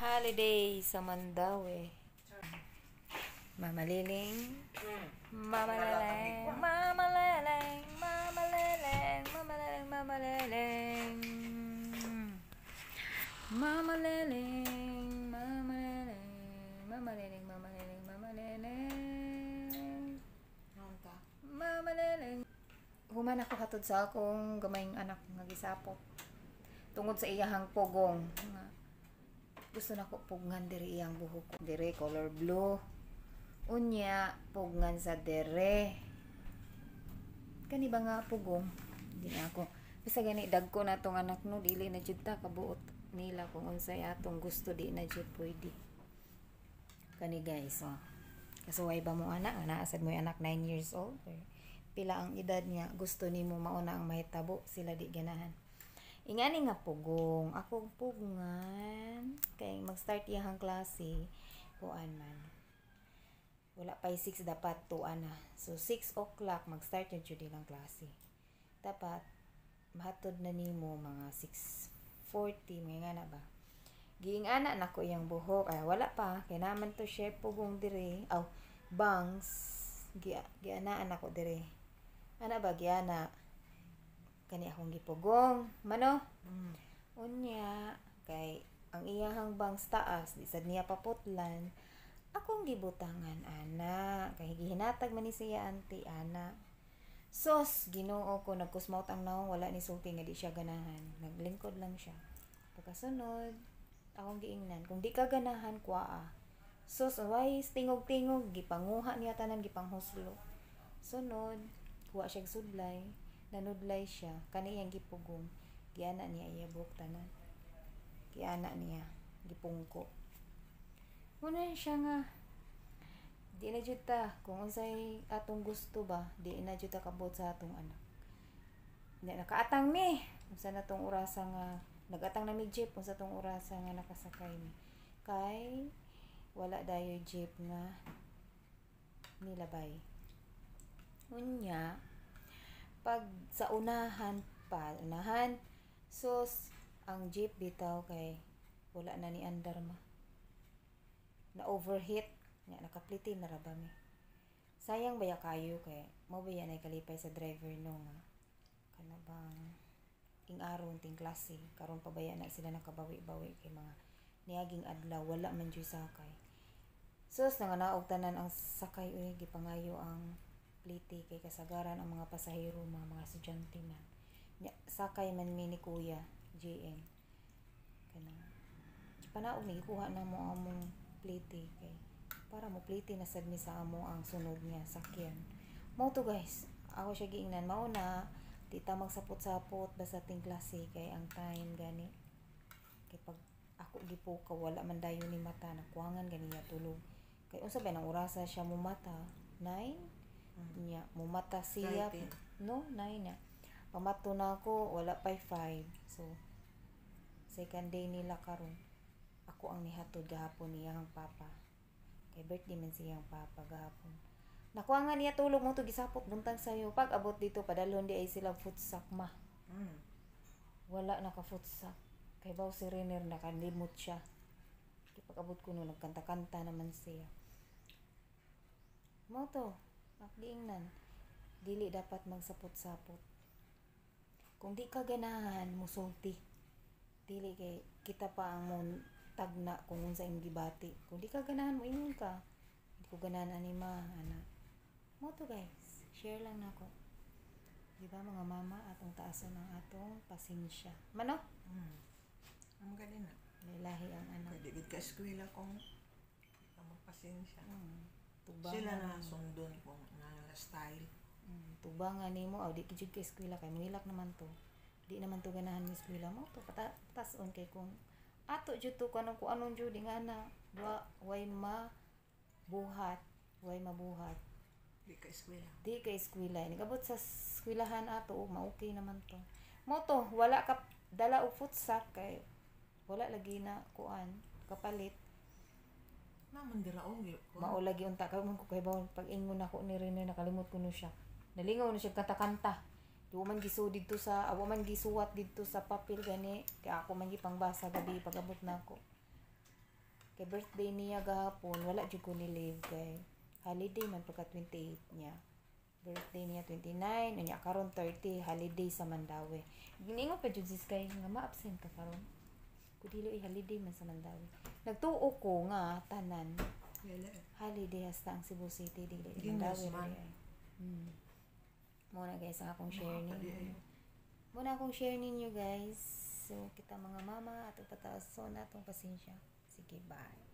Holiday sa Mandawi. Mamaliling, mamaleleng, mamaleleng, mamaleleng, mamaleleng, mamaleleng. Mamaleleng, mamaleleng, mamaleleng, mamaleleng, mamaleleng. Mamaleleng. Human ako hatod sa akong gamayng anak nga gisapot. Tungod sa iyahang pugong. Gusto na ko pugngan diri iyang buhok ko. Diri color blue. Unya pugngan sa dere. Kani ba nga pugong? Di na ako. Basta gani dagko na tong anak no dili na jud ta kabuot nila kung unsay atong gusto di na jud pwede. Kani guys, oh. Kasuway ba mo anak? Naasad mo yung anak 9 years old? Pila ang edad niya? Gusto nimo mauna ang mahitabo sila di ganahan. Ingani nga pugong, akong pugungan kay mag-start iyang klase kuan man. Wala pa 6 dapat tuan na. So 6 o'clock mag-start yung jud ilang klase. Dapat mahatod na nimo mga 6:40 mga na ba. Giingana nako iyang buhok. Ay wala pa kay naman to siya pugong dire. Aw bangs gianaan ako dire. Ana ba giana? Kani akong gipugong mano unya kay ang iyahang bangs taas di sad niya paputlan akong gibutangan ana kay gihinatag man ni siya anti ana sos Ginoo ko nagkusmaut ang naong wala ni sulti nga di siya ganahan naglingkod lang siya pagkasunod akong giingnan kung di ka ganahan kuaa sos way tingog-tingog gipanguha niya tanan gipanghuslo sunod kuha siya sudlay nanudlay siya kani yang gipugong giana niya iyabok tanan giana niya gipungko muna siya nga di na jud ta kung unsay atong gusto ba di na jud ta kabot sa atong anak di nakaatang mi unsa na tong orasa nga nagatang na mi jeep unsa tong orasa nga nakasakay mi kay wala dayoy jeep nga nilabay unya pag sa unahan sos ang jeep bitaw kay wala na ni andar ma na overheat nga nakapliti na ra ba mi sayang baya kayo kay mao baya nay kalipay sa driver no nga kana bang ing-aron ting klase karon pa baya na sila nakabawi-bawi kay mga niaging adlaw wala man jud sakay sos nanganaog tanan ang sakay uy gipangayo ang pliti kay kasagaran ang mga pasahero mga estudyante man sakay man mi ni kuya JM kana panaog ni gikuha na mo among pliti kay para mo pliti na sad mi sa amo ang sunod niya sakyan mo to guys ako siya giingnan mao na di ta magsapot-sapot basta ting klase kay ang time gani kay pag ako gipukaw wala man dayon ni mata nakuwangan ganiya tulog kay unsa ba nang orasa siya mo mata 9 niya mumata siya no 9 na pamato na ako wala pa 5 so second day nila karon ako ang nihatod gahapon niyang papa kay birthday man siyang papa gahapon nakuha nga niya tulog mo to gisapot buntag sayo pag abot dito padalhon di ay sila futsak ma wala naka futsak kay baw si Renner nakalimot siya kay pag abot ko no nagkanta-kanta naman siya mo to giingnan dili dapat magsapot-sapot kung di ka ganahan musulti dili kay kita pa ang mon tagna kung unsa imong gibati kung di ka ganahan mo ingon ka di ko ganahan ani ma ana mo to guys share lang nako di ba mga mama atong taasan ang atong pasensya mano Ang galing na. lilahi ang anak Pwede gid ka eskwela kung magpasensya. tubangan Sila na sundon kung nga style. tubangan nimo aw di jud ka eskwela kay mangilak naman to di naman to ganahan mi eskwela mo to patas-on kay kung ato jud to kanang kung anong jud nga na way mabuhat Di ka eskwela. di ka eskwela ni kabot sa eskwelahan ato ma-okay naman to mo to wala ka dala og futsak kay wala lagi na kuan kapalit Naman dira og mao lagi unta ka mo ko kay bawon pag ingon nako ni Rene nakalimot ko no siya nalingaw na siya kanta-kanta di man gisud dito sa awa man gisuwat dito sa papel gani kay ako man gipangbasa gabi pag abot nako Kay birthday niya gahapon, wala jud ko ni leave kay holiday man pagka 28 niya. Birthday niya 29, unya karon 30, holiday sa Mandawi. Giningon pa jud sis kay nga ma-absent ka karon. Kudilo holiday man sa Mandawi. Nagtuo ko nga tanan Wala. holiday hasta ang Cebu City dili Ginos Mandawi man. ra ay. Muna guys ang akong share Mga ninyo. pali- Muna akong share ninyo guys. So kita mga mama atong pataas so natong pasensya. Sige bye.